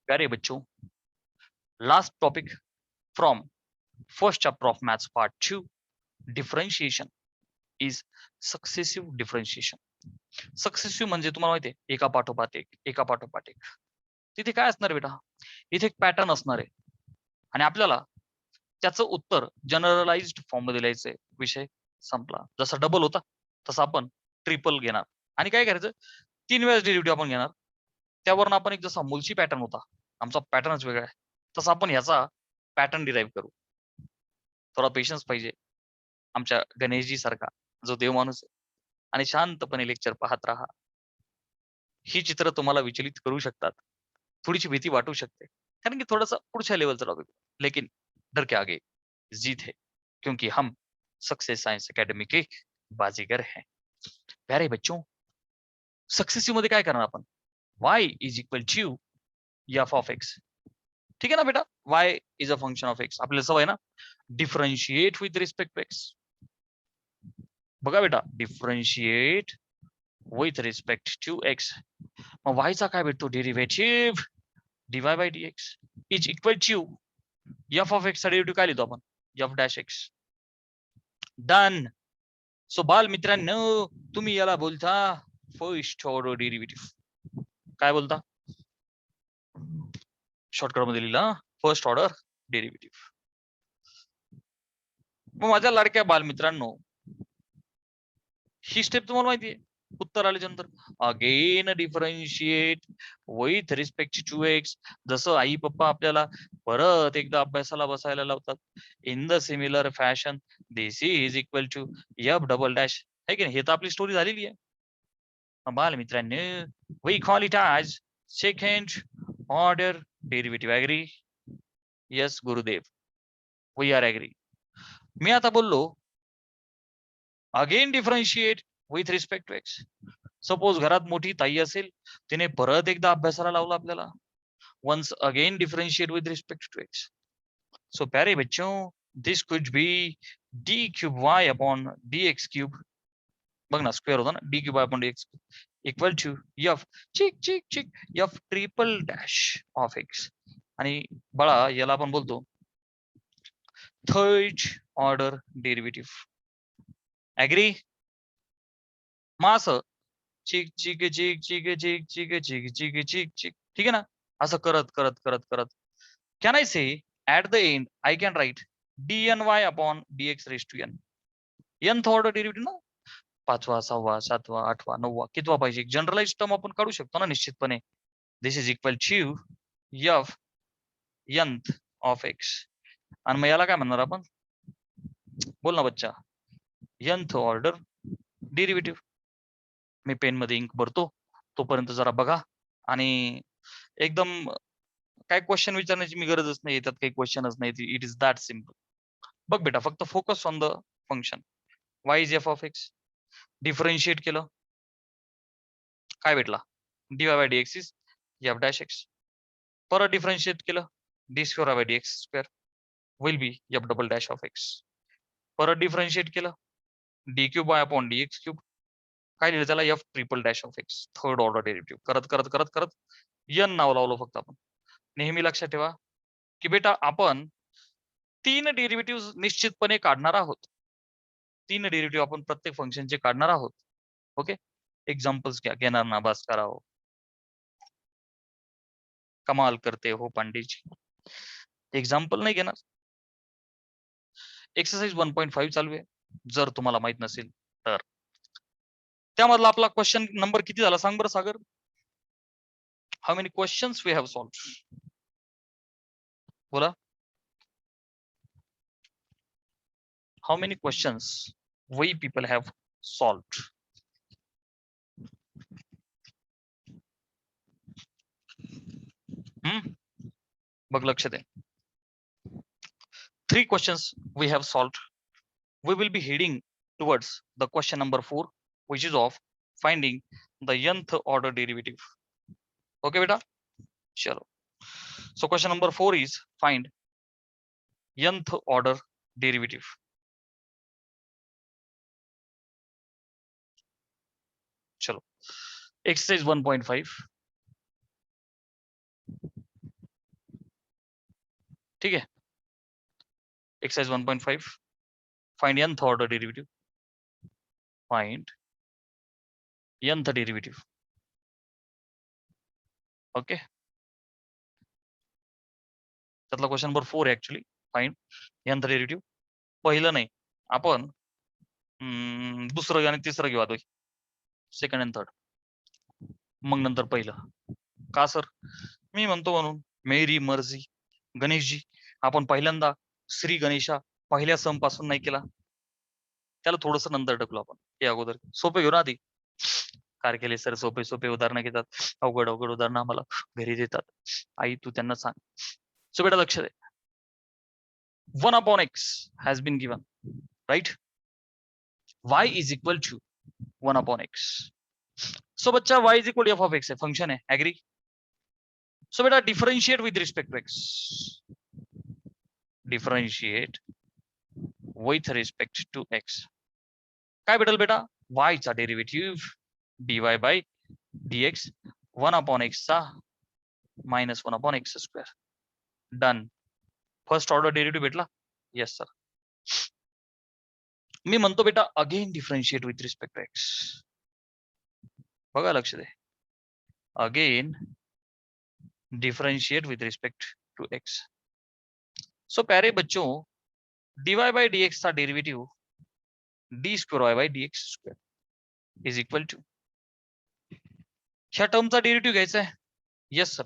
प्यारे बच्चों, last topic from first chapter of maths part 2, differentiation is successive differentiation. Successive म्हणजे तुम्हाला माहिती आहे, एका पाठोपाठ एक, एका पाठोपाठ एक. तिथे काय असणार बेटा? इथे एक पॅटर्न असणार आहे आणि आपल्याला त्याचं उत्तर जनरलाइज्ड फॉर्म मध्ये लिहायचंय. विषय संपला. जसा डबल होता तसा आपण ट्रिपल घेणार आणि काय करायचं, 3 वेळेस डेरिव्हेटिव्ह आपण घेणार. त्यावरून आपण एक जसा मूलची पॅटर्न होता, आमचा पॅटर्नच वेगळा आहे, तसा आपण ह्याचा पॅटर्न डिराईव्ह करू. थोडा पेशन्स पाहिजे आमच्या गणेशजी सारखा जो देव माणूस आहे, आणि शांतपणे लेक्चर पाहत राहा. ही चित्र तुम्हाला विचलित करू शकतात, थोडीशी भीती वाटू शकते, कारण की थोडासा पुढच्या लेवलचा टॉपिक, लेकिन डर के आगे जीत है, क्योंकि हम सक्सेस साइंस अकेडमी के बाजीगर हैं. प्यारे बच्चों, सक्सेसिव्ह मध्ये काय करणार आपण? y is equal to F of X. ठीक आहे ना बेटा? y is a function of X. आपल्याला सवय ना, differentiate with respect to x. बघा बेटा, differentiate with respect to X. मग y चा काय भेटतो? Derivative dy by dx is equal to F of X चा डेरिव्हेटिव्ह काय लिहितो आपण? F dash x. Done. So बाल मित्रांनो, तुम्ही याला बोलता फर्स्ट ऑर्डर डेरिव्हेटिव्ह. काय बोलता? शॉर्टकट मध्ये लिहिला फर्स्ट ऑर्डर डेरिव्हेटिव्ह. मग माझ्या लाडक्या बालमित्रांनो, ही स्टेप तुम्हाला माहिती आहे. उत्तर आल्याच्या नंतर again differentiate with respect to X. जसं आई पप्पा आपल्याला परत एकदा अभ्यासाला बसायला लावतात, in the similar fashion this is equal to F double dash. है की नाही? हे तर आपली स्टोरी झालेली आहे. बालमित्रांनो, we call it as second order derivative. Agree? Yes गुरुदेव, वी आर ॲग्री. मी आता बोललो again differentiate with respect to X. Suppose घरात मोठी ताई असेल, तिने परत एकदा अभ्यासाला लावला आपल्याला, once again differentiate with respect to x. So प्यारे बच्चों, this could be D cube Y upon D x cube. बघ ना, स्क्वेअर होता ना, D cube Y upon D X equal to F चिक चिक चिक F triple dash of X. आणि बाळा, याला आपण बोलतो थर्ड ऑर्डर डेरिव्हेटिव्ह. ऍग्री? मग असं चिक चिक चिक चिक चिक चिक चिक चिक चिक चिक, ठीक आहे ना? असं करत करत करत करत can I say at the end I can write D N Y upon D X raise to N. Nth order derivative ना, 5वा 6वा 7वा 8वा 9वा कितवा पाहिजे, जनरलाइज टर्म आपण काढू शकतो ना निश्चितपणे. This is equal to F nth of X. आणि मग याला काय म्हणणार आपण? बोल ना बच्चा. nth order derivative. मी पेन मध्ये इंक भरतो, तोपर्यंत जरा बघा. आणि एकदम काय क्वेश्चन विचारण्याची मी गरजच नाही, त्यात काही क्वेश्चनच नाही. It is that simple. बघ बेटा, फक्त focus on the function. Y is F of x. Differentiate केलं, काय भेटला? D Y by d x is F dash x. परत डिफरन्शिएट केलं, D square by d x square will be F double dash of x. परत differentiate केलं, D cube Y upon D x cube. काय लिहिलं त्याला? F triple dash of x. Third order derivative. करत करत करत करत एन नाव लावलं फक्त आपण. नेहमी लक्षात ठेवा की बेटा, आपण 3 डेरिव्हेटिव्ह निश्चितपणे काढणार आहोत. 3 डेरिव्हेटिव्ह आपण प्रत्येक फंक्शनचे काढणार आहोत. ओके, एक्झाम्पल्स घेणार ना? बस करावं. कमाल करते हो पांडेजी. एक्झाम्पल नाही घेणार. एक्सरसाइज 1.5 चालू आहे, जर तुम्हाला माहित नसेल तर. त्यामधला आपला क्वेश्चन नंबर किती झाला सांग बरं Sagar? How many questions we have solved? बोला. How many questions we people have solved? बघ, लक्ष दे. 3 questions we have solved. We will be heading towards the question number 4, which is of finding the nth order derivative. Okay beta, chalo. So question number 4 is find nth order derivative. Chalo, exercise 1.5. ठीक है. Exercise 1.5 find nth order derivative. Find nth derivative. Okay. त्यातला question number 4 actually. Find nth derivative. पहिलं नाही, आपण दुसरं आणि तिसरं घेऊ आधी. सेकंड अँड थर्ड, मग नंतर पहिलं. का सर? मी म्हणतो म्हणून. मेरी मर्जी. गणेशजी, आपण पहिल्यांदा श्री गणेशा पहिल्या सम पासून नाही केला, त्याला थोडस नंतर ढकलू आपण. हे अगोदर सोपे घेऊ ना आधी. काय केले सर? सोपे सोपे उदाहरणं घेतात, अवघड अवघड उदाहरणं आम्हाला घरी देतात. आई तू त्यांना सांग. सो बेटा लक्ष दे. 1/x has been given, right? y is equal to 1/x. So बच्चा y is equal to f of x है, फंक्शन है. एग्री? सो बेटा differentiate with respect to x. Differentiate with respect to x. काय भेटेल बेटा? y चा derivative dy by dx 1/x चा minus 1/x square. Done. First order derivative भेटला. Yes sir. मी म्हणतो बेटा again differentiate with respect to x. बघा लक्ष दे. Again differentiate with respect to x. So प्यारे बच्चों, dy बाय dx चा derivative d square y by dx square is equal to. ह्या टर्मचा डेरिव्हेटिव्ह घ्यायचा आहे. Yes sir.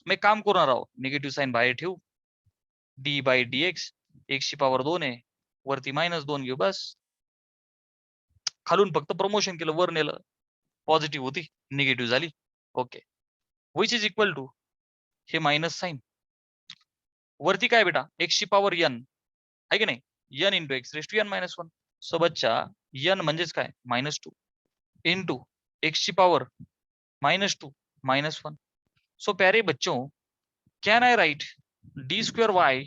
मी काम करणार आहोत. निगेटिव्ह साईन बाहेर ठेवू. डी बाय dx x ची पॉवर 2 आहे, वरती -2 घेऊ बस. खालून फक्त प्रमोशन केलं, वर नेलं. पॉझिटिव्ह होती, निगेटिव्ह झाली. Okay. Which is equal to हे मायनस साईन. वरती काय बेटा? x ची पॉवर n आहे की नाही? n into x raise to n minus 1. So बच्चा n म्हणजेच काय? -2 इंटू x ची पॉवर -2 -1. सो प्यारे बच्चों, can I write d square y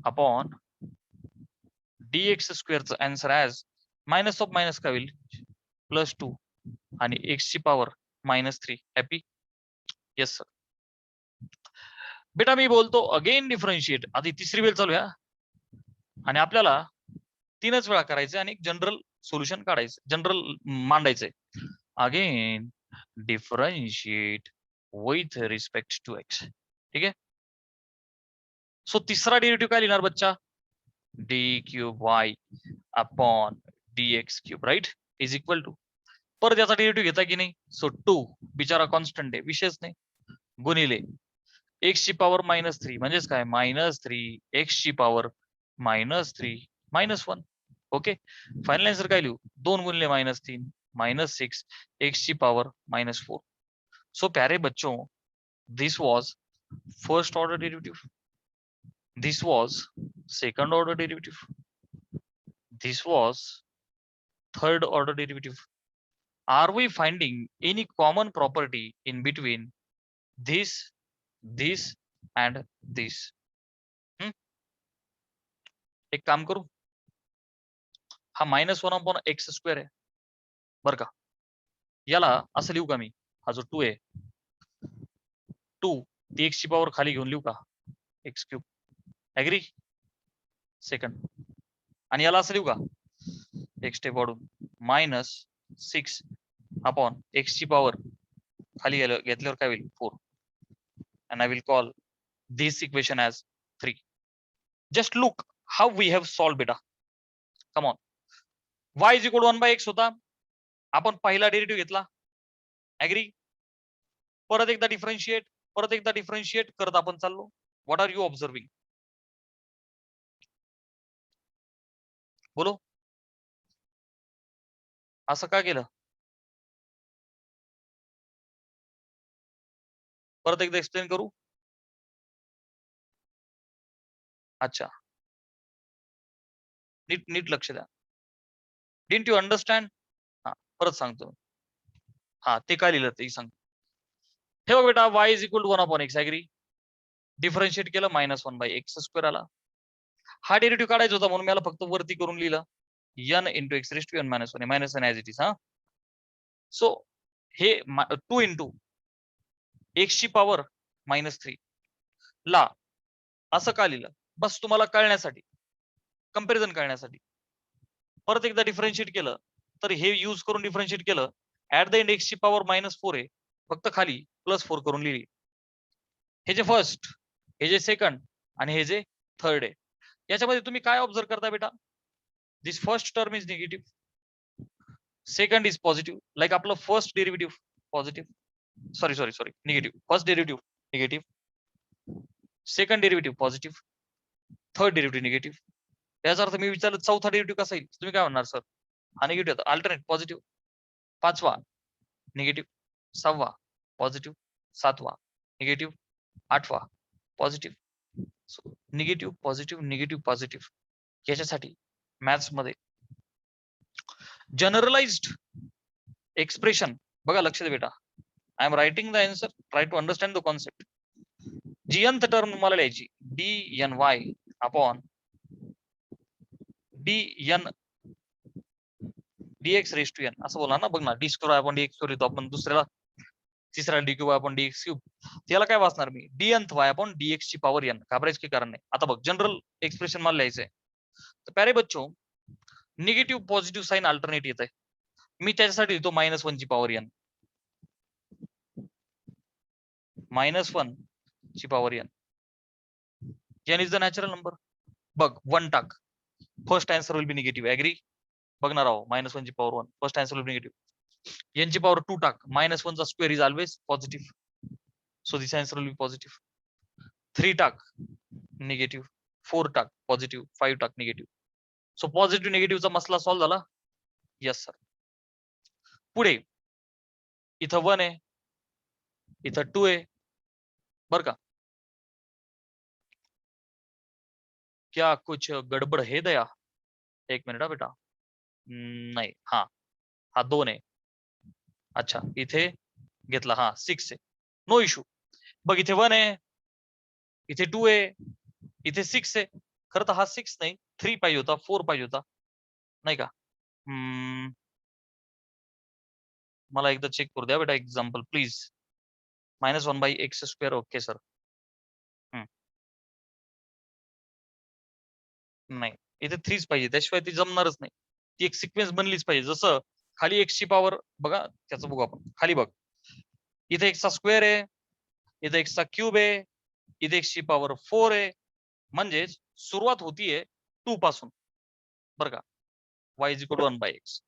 upon dx स्क्वेअरचा answer as minus of minus काय होईल? +2 आणि x ची पॉवर -3. हॅपी? Yes sir. बेटा मी बोलतो अगेन डिफरन्शिएट. आधी तिसरी वेळ चालू आहे आणि आपल्याला 3च वेळा करायचं आणि एक जनरल सोल्युशन काढायचं, जनरल मांडायचंय. Again differentiate with respect to x. ठीक आहे. सो तिसरा डेरिव्हेटिव्ह काय लिहिणार बच्चा? D cube Y upon dx cube, right, is equal to. परत याचा डेरिव्हेटिव्ह घेता की नाही? सो 2 बिचारा कॉन्स्टंट आहे, विशेष नाही, गुणिले x ची पॉवर -3 म्हणजेच काय? -3 x ची पॉवर -3 -1. ओके. फायनल आन्सर काय लिहू? 2 गुणिले -3 -6 x ची पॉवर -4. सो प्यारे बच्चों, this was first order derivative. This was second order derivative. This was third order derivative. Are we finding any common property in between this, this and this? एक काम करू. हा -1/x स्क्वेअर आहे बरं का. याला असं लिहू का मी? हा जो 2 आहे, 2 ती x ची पॉवर खाली घेऊन लिहू का? x cube. ऍग्री? सेकंड. आणि याला असं लिहू का? एक स्टेप वाढून -6 अपॉन x ची पॉवर खाली घेतल्यावर काय होईल? 4. and I will call this equation as 3. Just look how we have solved beta. Come on. y is equal to 1/x होता. आपण पहिला डेरिव्हेटिव्ह घेतला. ऍग्री? परत एकदा डिफरन्शिएट करत आपण चाललो. What are you observing? बोलो. असं का केलं? परत एकदा एक्सप्लेन करू. अच्छा, नीट लक्ष द्या. Didn't you understand? हा, परत सांगतो. हा, ते काय लिहिलं ते सांग. हे बघ बेटा, y is equal to 1/x. Agree? Differentiate केलं, -1/x स्क्वेअर आला. हा डेरिव्हेटिव्ह काढायचा होता म्हणून मला फक्त वरती करून लिहिलं n into x raise to n -1 -1 as it is. हा. सो हे 2 इंटू x ची पॉवर -3 ला असं का लिहिलं? बस तुम्हाला कळण्यासाठी, कंपॅरिझन करण्यासाठी. परत एकदा डिफरन्शिएट केलं तर हे यूज करून डिफरन्शिएट केलं. ऍट द एंड x ची पॉवर -4 आहे, फक्त खाली +4 करून लिहिली. हे जे फर्स्ट, हे जे सेकंड आणि हे जे थर्ड आहे, याच्यामध्ये तुम्ही काय ऑब्झर्व करता बेटा? This first term is negative, second is positive. Like आपलं first derivative positive, sorry negative. First derivative negative, second derivative positive, third derivative negative. याचा अर्थ मी विचारलं चौथा डेरिव्हेटिव्ह कसा येईल, तुम्ही काय म्हणणार सर? हा निगेटिव्ह, अल्टरनेट पॉझिटिव्ह. पाचवा निगेटिव्ह, सहावा पॉझिटिव्ह, सातवा निगेटिव्ह, आठवा positive. Negative positive negative positive. याच्यासाठी मॅथ्स मध्ये जनरलाइज्ड एक्सप्रेशन बघा, लक्ष दे बेटा. I am writing the answer, try to understand the concept. जी nth टर्म मला लिहायची dy upon dn dx raise to n असं बोला ना. बघ ना, d² आपण dx लिहितो आपण, दुसऱ्याला तिसऱ्याला dq आपण dx क्यूब. त्याला काय वाचणार मी? dnth y अपॉन dx ची पॉवर n. घाबरायचं की कारण नाही. आता बघ, जनरल एक्सप्रेशन मला लिहायचंय. तर प्यारे बच्चो, निगेटिव्ह पॉझिटिव्ह साइन अल्टरनेट येत आहे. मी त्याच्यासाठी लिहितो -1 ची पॉवर n, -1 ची power n. n is the natural number. बघ 1 टाक, first answer will be negative. Agree? बघणार आहो, -1 ची power 1, first answer will be negative. n ची पॉवर 2 टाक, -1 चा square is always positive, so this answer will be positive. 3 टाक negative, 4 टाक पॉझिटिव्ह, 5 टाक निगेटिव्ह. सो पॉझिटिव्ह निगेटिव्हचा मसला सॉल्व्ह झाला. Yes sir. पुढे इथं 1 आहे, इथं 2 आहे, बर का? क्या कुछ गडबड है दया? एक मिनिट हा बेटा. नाही, हा 2 आहे. अच्छा, इथे घेतला, हा 6 आहे, नो इश्यू. बघ, इथे 1 आहे, इथे 2 आहे, इथे 6 आहे. खरं तर हा 6 नाही, 3 पाहिजे होता, 4 पाहिजे होता, नाही का? मला एकदा चेक करू द्या बेटा, example please. -1/x². Okay sir. नाही, इथे 3च पाहिजे, त्याशिवाय ती जमणारच नाही. ती एक सिक्वेन्स बनलीच पाहिजे. जसं खाली x ची पॉवर बघा, त्याचं बघू आपण. खाली बघ, इथे x चा स्क्वेअर आहे, इथे x चा क्यूब आहे, इथे x ची पॉवर 4 आहे. म्हणजेच सुरुवात होतीये 2 पासून, बरं का? y is equal to 1/x.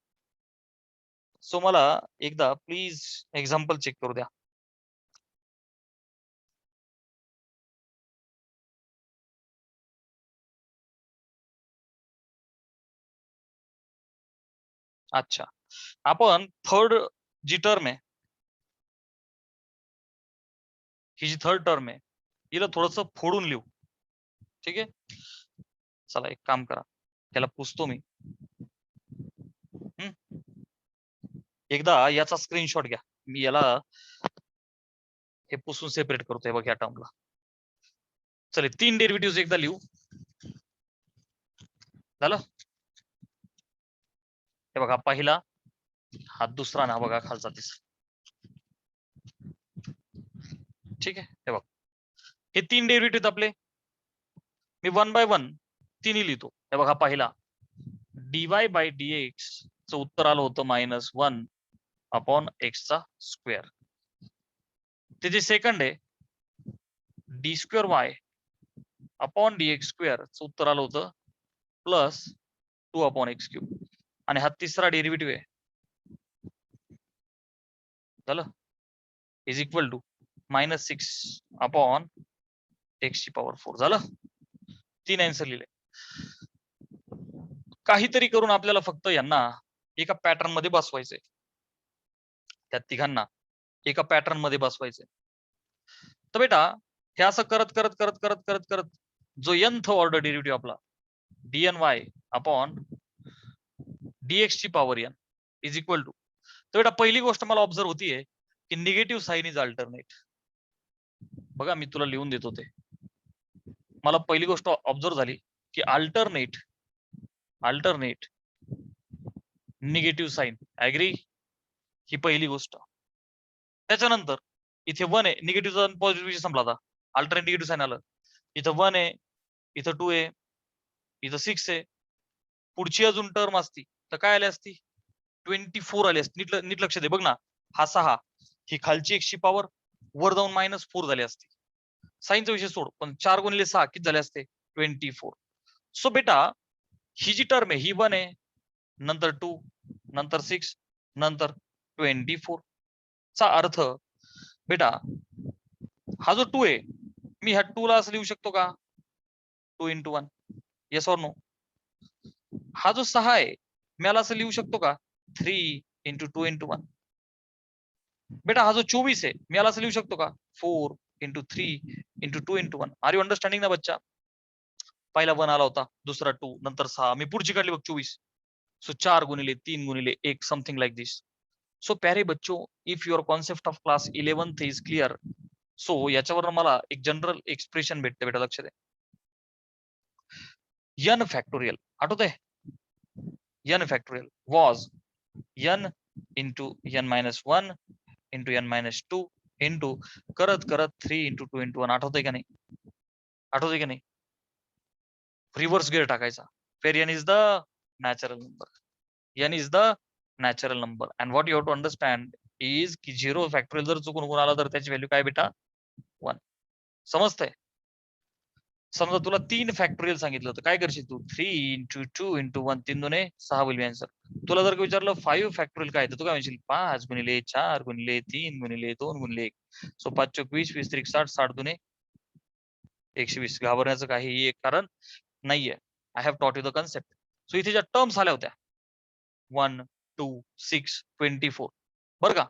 So मला एकदा प्लीज एक्झाम्पल चेक करू द्या. अच्छा, आपण थर्ड जी टर्म आहे, ही जी थर्ड टर्म आहे, हिला थोडस फोडून लिहू. ठीक आहे, चला एक काम करा, त्याला पुसतो मी. एकदा याचा स्क्रीनशॉट घ्या, मी याला हे पुसून सेपरेट करतोय बघ या टर्मला. चले 3 डेरिव्हेटिव्ह एकदा लिहू. झालं? हे बघा, पहिला, हा दुसरा ना, बघा खालचा तिसरा. ठीक आहे, हे बघ, हे 3 डेरिव्हेटिव्ह आपले. मी 1/1 तिन्ही लिहितो. हे बघा, पहिला dy/dx च उत्तर आलं होतं -1 अपॉन x चा स्क्वेअर. ते जे सेकंड आहे d²y अपॉन dx² च उत्तर आलं होतं +2 अपॉन x³. आणि हा तिसरा डेरिव्हेटिव्ह आहे, झालं, is equal to -6 upon x ची पॉवर 4. झालं, 3 आन्सर लिहिले. काहीतरी करून आपल्याला फक्त यांना एका पॅटर्न मध्ये बसवायचंय, त्या तिघांना एका पॅटर्न मध्ये बसवायचंय. तर बेटा, हे असं करत करत करत करत करत करत जो nth ऑर्डर डेरिव्हेटिव्ह आपला dny अपॉन dx ची power n is equal to. तर बेटा, पहिली गोष्ट मला ऑब्झर्व होतीये की निगेटिव्ह साइन इज अल्टरनेट. बघा, मी तुला लिहून देतो ते. मला पहिली गोष्ट ऑब्झर्व झाली की अल्टरनेट निगेटिव्ह साइन. ऍग्री? ही पहिली गोष्ट. त्याच्यानंतर इथे 1 आहे, निगेटिव्ह पॉझिटिव्ह संपला, आता अल्टरनेट निगेटिव्ह साइन आलं. इथं 1 आहे, इथं 2 आहे, इथं 6 आहे. पुढची अजून टर्म असती तर काय आली असती? 24 आली असती. नीट लक्ष दे बघ ना. हा 6, ही खालची x ची पॉवर वर जाऊन -4 झाली असती. साइनचा विषय सोड, पण 4 गुणिले 6 किती झाले असते? 24. सो बेटा ही जी टर्म आहे ही 1 आहे, नंतर 2, नंतर 6, नंतर 24 चा अर्थ बेटा हा जो 2 आहे, मी ह्या 2 ला असं लिहू शकतो का? 2 into 1. Yes or no? हा जो 6 आहे, मी याला असं लिहू शकतो का? 3 into 2 into 1. बेटा हा जो 24 आहे, मी याला असं लिहू शकतो का? 4 into 3 into 2 into 1. Are you understanding ना बच्चा? पहिला 1 आला होता, दुसरा 2, नंतर 6. मी पुढची काढली बघ 24. सो 4 गुणिले 3 गुणिले 1 समथिंग लाइक दिस. सो प्यारे बच्चों, if your concept of class 11th is clear, so याच्यावर मला एक जनरल एक्सप्रेशन भेटते बेटा, लक्ष दे. n फॅक्टोरियल आठवतंय? n factorial was n into n minus 1 into n minus 2 into करत 3 into 2 into 1. आठवतंय का नाही? आठवतंय का नाही? रिव्हर्स गिअर टाकायचा. फेर n is the natural number. n is the natural number. And what you have to understand is की 0 फॅक्टोरियल जर चुकून आला तर त्याची व्हॅल्यू काय बेटा? 1. समजतंय? समजा तुला 3 फॅक्टोरियल सांगितलं तर काय करशील तू? 3 into 2 into 1, 3 दुने 6 होईल आन्सर. तुला जर विचारलं 5 फॅक्टोरियल काय, तर तू काय म्हणशील? 5 गुणिले 4 गुणिले 3 गुणिले 2 गुणिले 1. सो 5 चोक 20, 20 त्रिक 60, 60 दुने 120. घाबरण्याचं काही एक कारण नाहीये. आय हॅव टॉट यू द कन्सेप्ट. सो इथे ज्या टर्म्स आल्या होत्या 1, 2, 6, 24 बरं का,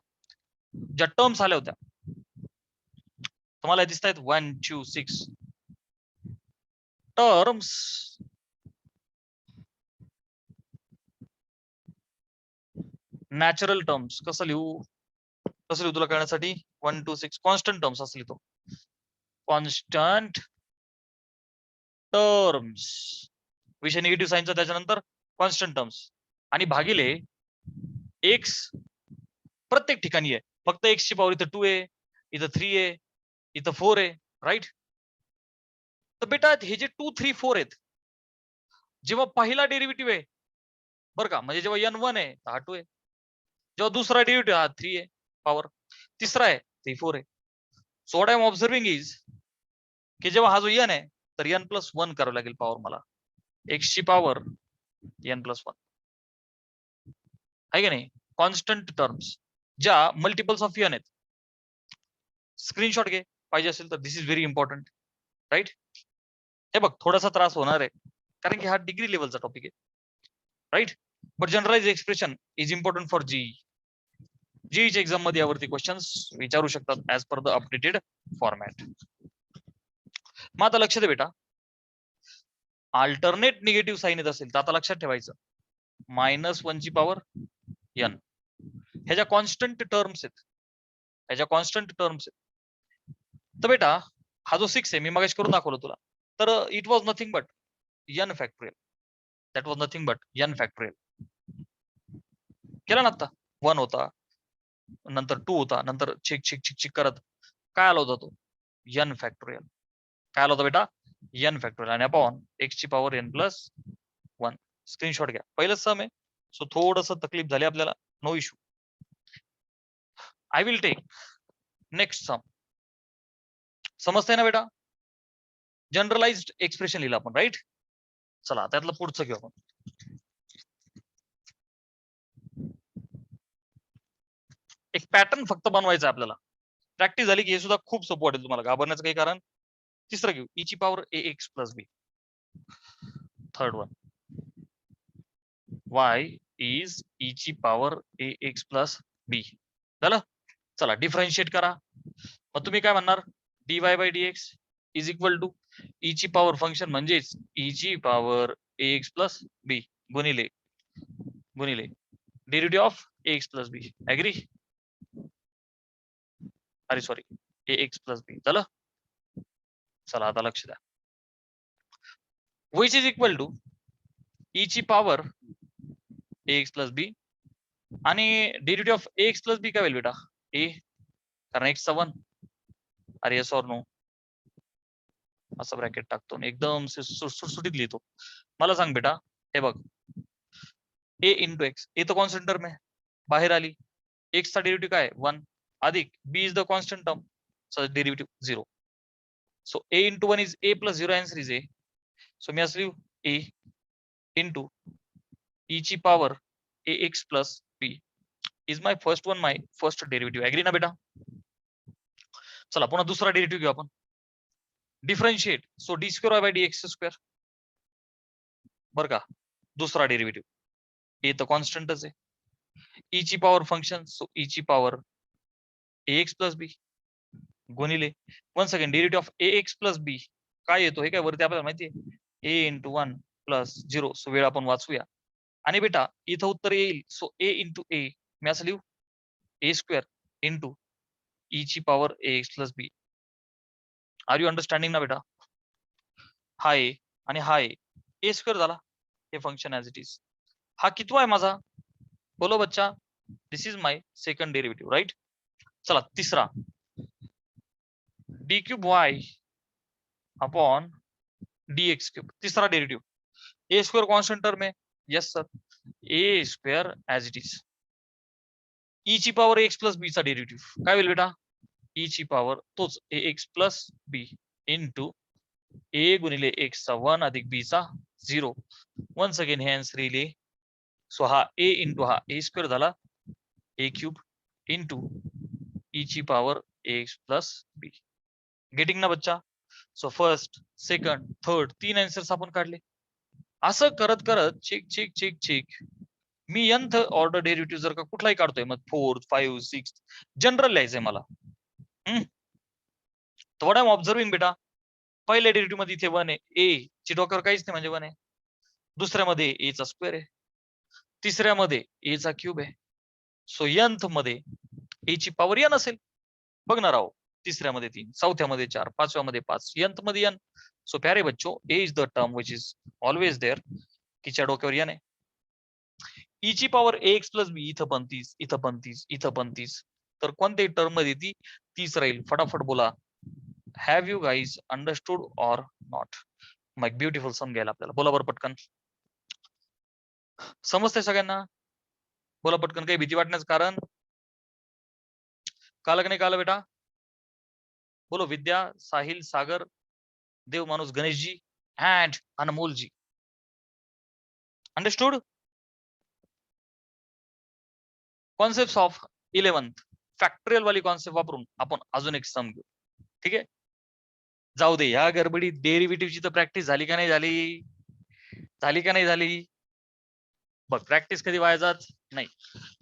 ज्या टर्म्स आल्या होत्या तुम्हाला दिसत आहेत 1, 2, 6 टर्म्स. नॅचरल टर्म्स कसं लिहू तुला कळण्यासाठी? 1, 2, 6 कॉन्स्टंट टर्म्स असं लिहितो. कॉन्स्टंट टर्म्स, विषय निगेटिव्ह साइनचा, त्याच्यानंतर कॉन्स्टंट टर्म्स आणि भागिले एक्स प्रत्येक ठिकाणी आहे. फक्त एक्स ची पॉवर इथं 2 आहे, इथं 3 आहे, इथं 4 आहे, राईट? तर बेटा हे जे 2, 3, 4 आहेत, जेव्हा पहिला डेरिव्हेटिव्ह आहे बरं का, म्हणजे जेव्हा n1 आहे हा 2 आहे, जेव्हा दुसरा डेरिव्हेटिव्ह हा 3 आहे पॉवर, तिसरा आहे ते 4 आहे. So what I am observing is की जेव्हा हा जो n आहे तर n+1 करावं लागेल पॉवर मला, x ची पॉवर n+1 आहे की नाही? कॉन्स्टंट टर्म्स ज्या मल्टिपल्स ऑफ n आहेत. स्क्रीनशॉट घे पाहिजे असेल तर. दिस इज व्हेरी इम्पॉर्टंट, राईट? हे बघ थोडासा त्रास होणार आहे कारण की हा डिग्री लेवलचा टॉपिक आहे, right? But generalize expression is important for JEE. जीईच्या एक्झाम मध्ये यावरती क्वेश्चन्स विचारू शकतात as per the updated format. मग आता लक्ष दे बेटा, अल्टरनेट निगेटिव्ह साईन येत असेल तर आता लक्षात ठेवायचं -1 ची पॉवर n. ह्याच्या कॉन्स्टंट टर्म्स आहेत, ह्याच्या कॉन्स्टंट टर्म्स आहेत. तर बेटा हा जो 6 आहे मी मगाशी करून दाखवलं तुला, तर it was nothing but n factorial. That was nothing but n factorial. केला ना आता? 1 होता, नंतर 2 होता, नंतर चिक चिक चिक चिक करत काय आला होता तो? n factorial. काय आला होता बेटा? n फॅक्टोरियल आणि अपॉन x ची पॉवर n+1. स्क्रीनशॉट घ्या. पहिलंच सम आहे, सो थोडस तकलीफ झाली आपल्याला, no issue. I will take next sum. समजतंय ना बेटा? जनरलाइज्ड एक्सप्रेशन लिहिलं आपण, राईट? चला त्यातलं पुढचं घेऊ आपण. एक पॅटर्न फक्त बनवायचा आपल्याला. प्रॅक्टिस झाली की हे सुद्धा खूप सोपं वाटेल तुम्हाला, घाबरण्याचं काही कारण. तिसरं घेऊ, e ची power ax plus b. Third one, y is e ची पॉवर ax plus b. झालं? चला डिफरन्शिएट करा. मग तुम्ही काय म्हणणार? dy by dx is equal to e ची पॉवर फंक्शन म्हणजेच e ची पॉवर ax plus b गुणिले गुणिले derivative of ax plus b. Agree? अरे सॉरी, ax plus b. झालं? चला आता लक्ष द्या. which is equal to e ची पॉवर ax plus b आणि derivative of ax plus b काय होईल बेटा? a, कारण x चा 1. अरे yes or no? असं ब्रॅकेट टाकतो आणि एकदम सुटसुटीत लिहितो. मला सांग बेटा, हे बघ, ए इंटू एक्स, ए तर कॉन्स्टंट टर्म आहे, बाहेर आली. एक्स चा डेरिव्हेटिव्ह काय 1 अधिक b is the constant term, so derivative 0. So a into 1 is a plus 0, answer is a. So मी असं लिहू ए इंटू ई ची power a x plus b is my first derivative. Agree ना बेटा? चला पुन्हा दुसरा डेरिव्हेटिव्ह घेऊ आपण. Differentiate, so d square y by d x square. बरं का, दुसरा डेरिव्हेटिव्ह, ए तर कॉन्स्टंटच आहे. ई ची पॉवर फंक्शन, सो ई ची power a x plus b गुणिले one second derivative of a x plus b काय येतो हे काय वरती आपल्याला माहितीये, ए इंटू 1 प्लस 0. सो वेळ आपण वाचूया. आणि बेटा इथं उत्तर येईल, सो ए इंटू ए मी असं लिहू ए स्क्वेअर इंटू ई ची power a x plus b. Are you understanding ना बेटा? हा ए आणि हा ए स्क्वेअर झाला, हे फंक्शन ऍज इट इज. हा कितवा आहे माझा? बोलो बच्चा, this is my second derivative, right. चला तिसरा, d cube Y upon D x cube, तिसरा derivative. A square constant term आहे, yes sir, a square as it is. E ची पॉवर एक्स प्लस बी चा डेरिव्हेटिव्ह काय होईल बेटा? E ची पॉवर तोच a x plus b into a गुणिले एक्स चा 1 अधिक बी चा 0. वन्स अगेन हे आन्सर येईल. सो हा ए इंटू हा ए स्क्वेअर झाला ए क्यूब इंटू ई ची power x plus b. Getting ना बच्चा? So first, second, third, 3 answers आपण काढले. असं करत करत चेक चेक चेक चेक मी nth ऑर्डर डेरिव्हेटिव्ह जर का कुठलाही काढतोय, मग 4, 5, 6 जनरल लिहायचंय मला. थोडा ऑब्झर्विंग बेटा. पहिल्या डेरिव्हेटिव्ह मध्ये इथे 1 आहे, ए ची डोक्यावर काहीच नाही म्हणजे 1 आहे. दुसऱ्यामध्ये ए चा स्क्वेअर आहे, तिसऱ्यामध्ये ए चा क्यूब आहे. सो nth मध्ये ए ची पॉवर n असेल. बघणार आहोत, तिसऱ्यामध्ये 3, चौथ्यामध्ये 4, पाचव्यामध्ये 5, nth मध्ये n. सो प्यारे बच्चो, a is the term which is always there, तिच्या डोक्यावर n आहे. ई ची power a x plus b, इथं पण 30, इथं पण 30, इथं पण 30. तर कोणत्याही टर्म मध्ये ती 30 राहील. फटाफट बोला, have you guys understood or not? मग ब्युटिफुल सम घ्यायला आपल्याला. बोला बरं पटकन, समजतंय सगळ्यांना? बोला पटकन, काही भीती वाटण्याचं कारण? काल का नाही काल बेटा? बोलो, विद्या, साहिल, सागर, देव माणूस, Ganeshji and Anmolji. Understood? Concept of 11th factorial वाली कॉन्सेप्ट वापरून आपण अजून एक सम घेऊ. ठीक आहे, जाऊ दे या गडबडीत डेरिव्हेटिव्हची तर प्रॅक्टिस झाली का नाही झाली? झाली का नाही झाली? बघ, प्रॅक्टिस कधी वाया जात नाही.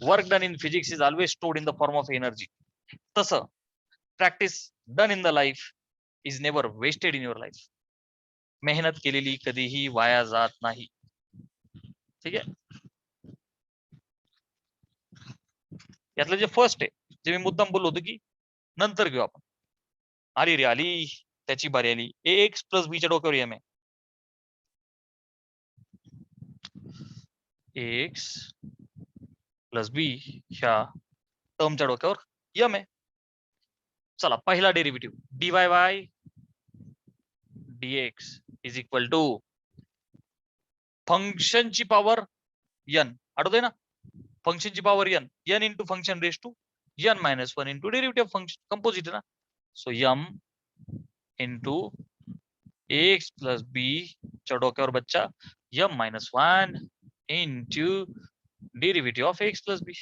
Work done in physics is always stored in the form of energy. तसं practice done in the life is never wasted in your life. मेहनत केलेली कधीही वाया जात नाही. ठीक आहे, यातलं जे फर्स्ट आहे, जे मी मुद्दाम बोललो होतो की नंतर घेऊ आपण. आली रे आली, त्याची बारी आली. ए एक्स प्लस बी च्या डोक्यावर एम आहे. एक्स प्लस बी ह्या टर्मच्या डोक्यावर यम आहे. चला पहिला derivative d y y d x is equal to फंक्शनची पॉवर n. आठवतोय ना, फंक्शनची power n, n into function raise to n minus 1 into derivative function composite ना. So m into x plus b च्या डोक्यावर बच्चा m minus 1 into derivative of x plus b.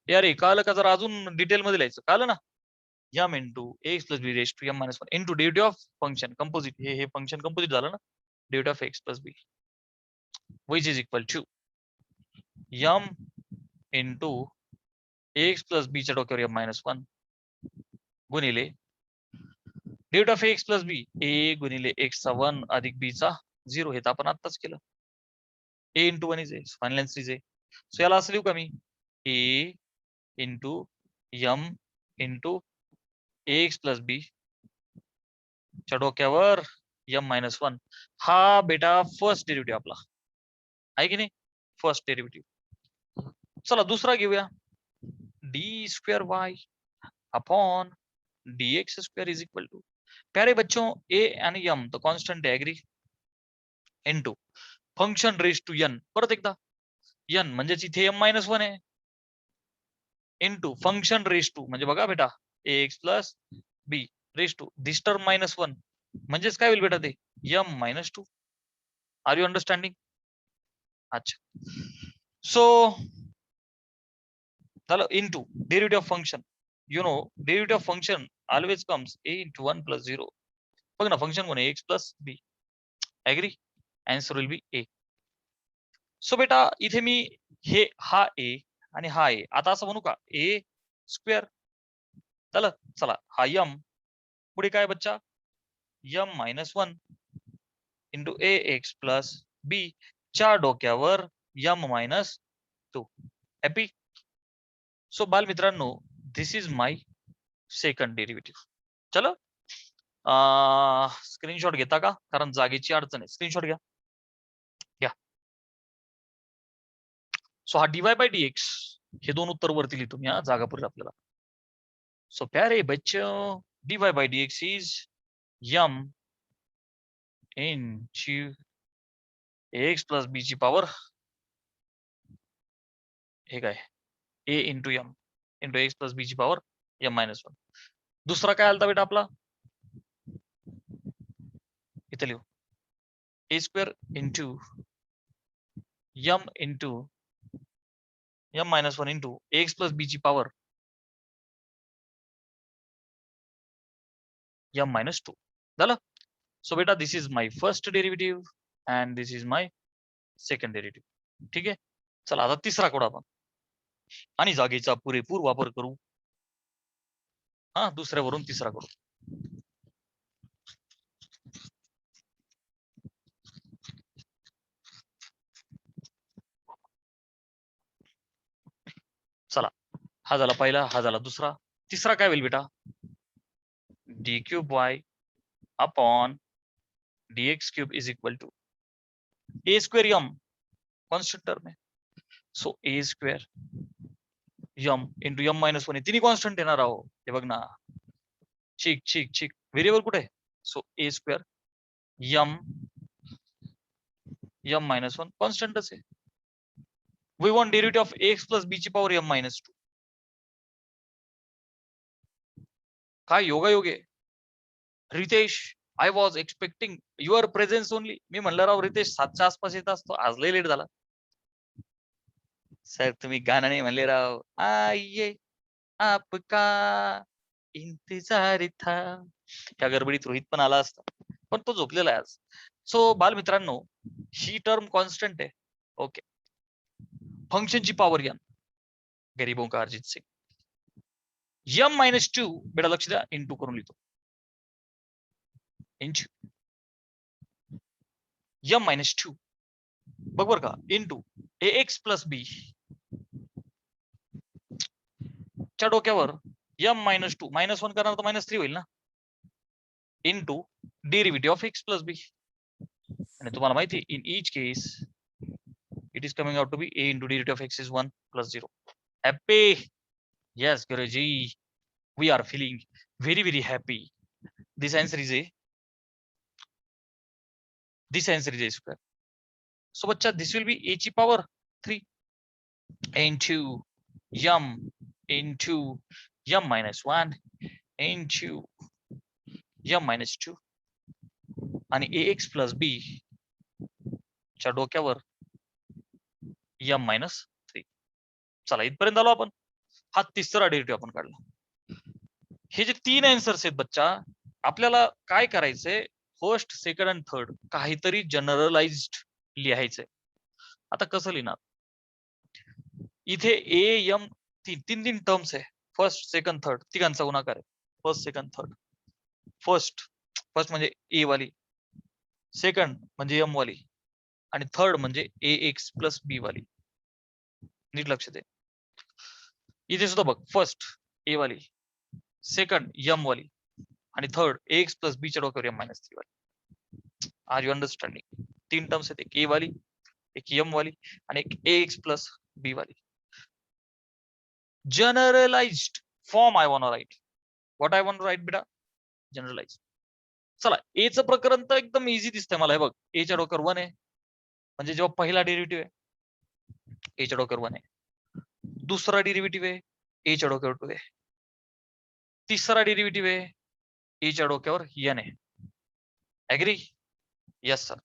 यार काल का जरा अजून डिटेल मध्ये लिहायचं, काल ना. m into x plus b raise to m minus 1 into derivative of function composite. हे फंक्शन कंपोजिट झालं ना, derivative of x plus b which is equal to m into x plus b च्या डोक्यावर m minus 1 गुणिले derivative of x plus b a गुणिले x चा 1 अधिक b चा 0. हे तर आपण आत्ताच केलं. A into 1 is a, final answer is a. So याला असं लिहू का मी, a into m into x plus b च्या डोक्यावर m मायनस 1. हा बेटा फर्स्ट डेरिव्हेटिव्ह आपला आहे की नाही, फर्स्ट डेरिव्हेटिव्ह. चला दुसरा घेऊया, d square y upon D x square is equal to प्यारे बच्चों ए आणि m तो कॉन्स्टंट आहे, agree, into function raise to n, परत एकदा n म्हणजेच इथे m-1 आहे, इनटू फंक्शन रेज टू म्हणजे बघा बेटा ax plus b raise to this term -1 म्हणजेच काय होईल बेटा ते m-2. Are you understanding? अच्छा, सो झालं into derivative of function. You know derivative of function always comes a into 1 plus 0. बघ ना फंक्शन कोण आहे x plus b, agree, answer will be a. सो बेटा इथे मी हे हा a आणि हा a आता असं म्हणू का a स्क्वेअर झालं. चला हा m पुढे काय बच्चा m-1 into ax plus b च्या डोक्यावर m-2. हॅपी? सो बाल मित्रांनो दिस इज माय सेकंड डेरिव्हेटिव्ह. चलो स्क्रीनशॉट घेता का, कारण जागेची अडचण आहे. स्क्रीनशॉट घ्या. सो हा डीवाय बाय डीएक्स हे दोन उत्तर वरती लिहितो मी, जागा पुरेल आपल्याला. सो प्यारे बच्चों dy by dx is m into x plus b ची पॉवर, हे काय a into m into x plus b ची पॉवर m-1. दुसरा काय आलता बेटा आपला, इथे लिहू a square into m into m-1 into x plus b ची पॉवर m-2 झालं. सो बेटा this is my first derivative and this is my second derivative. ठीक आहे, चला आता तिसरा कोड आपण आणि जागेचा पुरेपूर वापर करू. हा दुसऱ्यावरून तिसरा करू. चला हा झाला पहिला, हा झाला दुसरा. तिसरा काय होईल बेटा d cube Y upon dx cube is equal to a square m constant term है. So a square m into m-1 तिन्ही कॉन्स्टंट येणार आहो. हे बघ ना, चिक चिक चिक व्हेरिएबल कुठे आहे. So a square m m-1 कॉन्स्टंटच आहे. We want derivative of x plus b ची पॉवर m-2. काय योगायोग आहे Ritesh. I was expecting your presence only. मी म्हणलं राव रितेश 7च्या आसपास येत असतो, आज लय लेट झाला. सर तुम्ही गाणं नाही म्हणले राव. आइये आपका इंतजार था. त्या गडबडीत रोहित पण आला असता, पण तो झोपलेला आहे आज. सो बालमित्रांनो ही टर्म कॉन्स्टंट आहे. ओके, फंक्शनची पॉवर n गरीबों का अरिजित सिंग. m-2 बेटा लक्ष द्या इंटू करून लिहितो. इंच m-2 बघ बर का इंटू ax प्लस बी च्या डोक्यावर m-2 -1 करणार तर -3 होईल ना, into derivative of x plus b. आणि तुम्हाला माहिती in each case it is coming out to be a into derivative of x is 1 plus 0. Happy? Yes गुरुजी, we are feeling very very happy. This answer is a. This answer is a square. So बच्चा this will be a ची power 3 into m into m-1 into m-2 आणि ax plus b च्या डोक्यावर m-3. चला इथपर्यंत आलो आपण. हा तिसरा डेरिव्हेटिव्ह आपण काढला. हे जे तीन आन्सर्स आहेत बच्चा, आपल्याला काय करायचंय फर्स्ट सेकंड आणि थर्ड काहीतरी जनरलाइज्ड लिहायचंय. आता कसं लिहिणार, इथे ए एम तीन टर्म्स आहे. फर्स्ट सेकंड थर्ड तिघांचा गुणाकार आहे. First second third. फर्स्ट म्हणजे ए वाली, सेकंड म्हणजे एम वाली आणि थर्ड म्हणजे ए एक्स प्लस बी वाली. नीट लक्ष दे. इथे सुद्धा बघ फर्स्ट ए वाली, सेकंड एम वाली आणि थर्ड एक्स प्लस बी च्या डोक्यावर m-3 वाली. Are you understanding? तीन टर्म्स आहेत, एक ए वाली, एक एम वाली आणि एक एक्स प्लस बी वाली. Generalised form I want write. What I want write बेटा? जनरलाइज्ड. चला एचं प्रकरण तर एकदम इझी दिसतंय मला. हे बघ, एच्या डोक्यावर 1 आहे, म्हणजे जेव्हा पहिला डेरिव्हेटिव्ह आहे एच्या डोक्यावर 1 आहे, दुसरा डेरिव्हेटिव्ह आहे एच्या डोक्यावर 2 आहे, तिसरा डेरिव्हेटिव्ह आहे एच्या डोक्यावर n आहे. ऍग्री? Yes sir.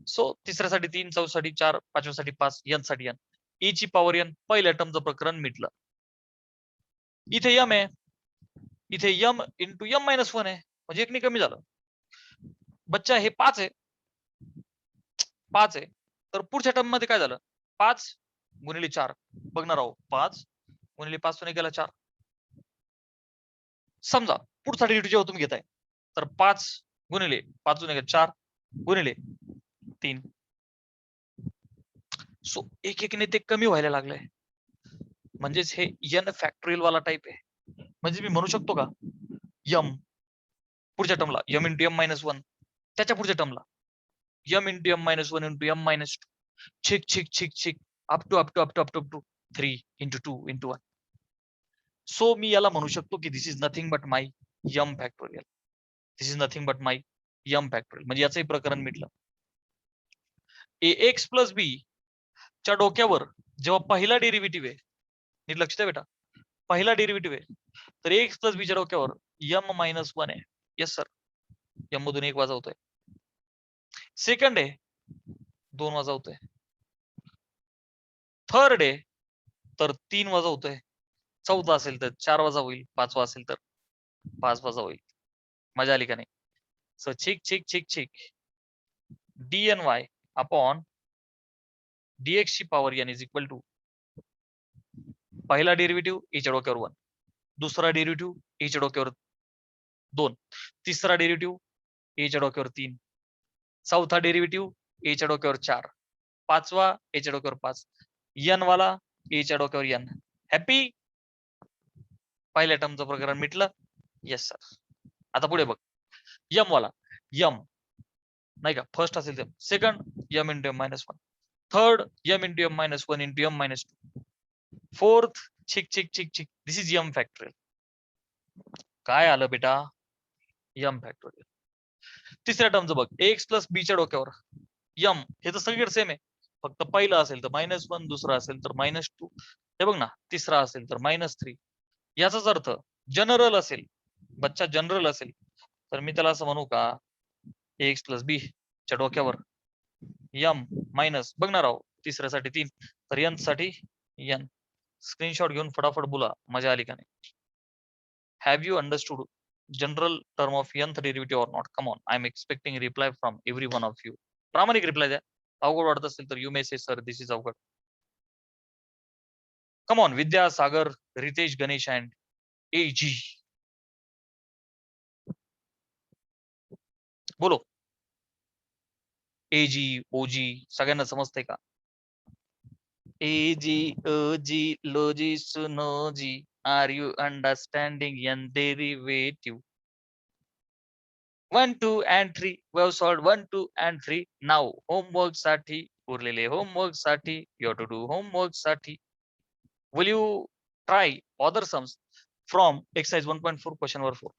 सो तिसऱ्यासाठी 3, चौथ्यासाठी 4, पाचव्यासाठी 5, n साठी n. e ची पॉवर n पहिल्या टर्मचं प्रकरण मिटलं. इथे m आहे, इथे m इंटू m मायनस 1 आहे, म्हणजे एकने कमी झालं. बच्चा हे 5 आहे, 5 आहे, तर पुढच्या टर्म मध्ये काय झालं? 5 गुणिले 4 बघणार आहोत. 5 गुणिले 5 ने गेला 4. समजा पुढचा डेरिव्हेटिव्ह जेव्हा तुम्ही घेताय तर 5 गुणिले 5 गुणिले 4 गुणिले 3. सो एक एकने ते कमी व्हायला लागलंय, म्हणजेच हे n फॅक्टोरियल वाला टाइप आहे. म्हणजे मी म्हणू शकतो का m पुढच्या टर्मला m इंटू m मायनस 1, त्याच्या पुढच्या टर्मला m into m minus 1 into m minus 2, छिक छिक छिक छिक up to up to up to up to up to 3 into 2 into 1. So मी याला म्हणू शकतो की this is nothing but my m factorial. This is nothing but my m factorial, म्हणजे याचंही प्रकरण मिटलं. ax प्लस b च्या डोक्यावर जेव्हा पहिला डेरिव्हेटिव्ह आहे, नीट लक्ष द्या बेटा, पहिला डेरिव्हेटिव्ह आहे, तर एक्स प्लस बी च्या डोक्यावर m मायनस 1 आहे. येस सर, m मधून 1 वजा होतोय. सेकंड आहे 2 वजा होतोय. थर्ड आहे तर 3 वजा होतोय. चौथा असेल तर 4 वजा होईल, पाचवा असेल तर 5 वजा होईल. मजा आली का नाही? सो छिक छिक छिक छिक dny अपॉन dx ची power n is equal to पहिला डेरिव्हेटिव्ह e च्या डोक्यावर 1, दुसरा डेरिव्हेटिव्ह e च्या डोक्यावर 2, तिसरा डेरिव्हेटिव्ह e च्या डोक्यावर 3, चौथा डेरिव्हेटिव्ह e च्या डोक्यावर 4, पाचवा e च्या डोक्यावर 5, n वाला e च्या डोक्यावर n. हॅपी? पहिल्या टर्मचं प्रकरण मिटलं. Yes sir. आता पुढे बघ, m वाला m नाही का, फर्स्ट असेल तर second m into m minus 1, third m into m minus 1 into m minus 2, fourth छिक छिक छिक छिक दिस इज m फॅक्टोरियल. काय आलं बेटा? m factorial. तिसऱ्या टर्मचं बघ, ax प्लस b च्या डोक्यावर m, हे तर सगळीकडे सेम आहे, फक्त पहिला असेल तर मायनस 1, दुसरा असेल तर मायनस 2, हे बघ ना, तिसरा असेल तर मायनस 3. याचाच अर्थ जनरल असेल, बच्चा जनरल असेल तर मी त्याला असं म्हणू का, ax प्लस b च्या डोक्यावर m मायनस, बघणार आहोत तिसऱ्यासाठी 3, तर n साठी n. स्क्रीनशॉट घेऊन फटाफट बोला, मजा आली का नाही? Have you understood general term of nth derivative or not? Come on, I am expecting reply from every one of you. प्रामाणिक रिप्लाय द्या. अवघड वाटत असेल तर you may say sir this is अवघड. Come on, Vidya, Sagar, Ritesh, Ganesh and ए जी, बोलो. ए जी, ओ जी, सगळ्यांना समजतंय का? ए जी, ओ जी, लो जी, सुनो जी, are you understanding n derivative? 1, 2 and 3 we have solved 1, 2 and 3. Now homework साठी, उरलेले homework साठी, you have to do homework साठी. Will you try other sums from exercise 1.4 question number 4?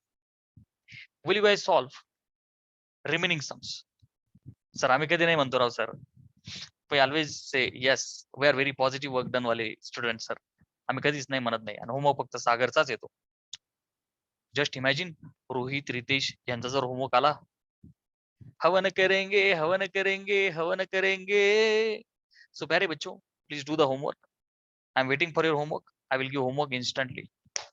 Will you guys solve remaining sums? Sir आम्ही कधी नाही म्हणतो राव sir. We always say yes, we are very positive work done वाले student sir. आम्ही कधीच नाही म्हणत नाही, आणि होमवर्क फक्त सागरचाच येतो. जस्ट इमॅजिन रोहित, रितेश यांचा जर होमवर्क आला, हवन करेंगे हवन करेंगे हवन करेंगे. सो प्यारे बच्चों, please do the homework. I am waiting for your homework. I will give homework instantly.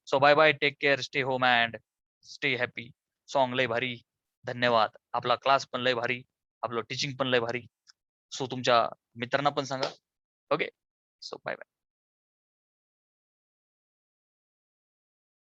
So bye bye, take care, stay home and stay happy. Song लय भारी, धन्यवाद. आपला क्लास पण लय भारी, आपलं टीचिंग पण लय भारी. सो तुमच्या मित्रांना पण सांगा. Okay, so bye bye.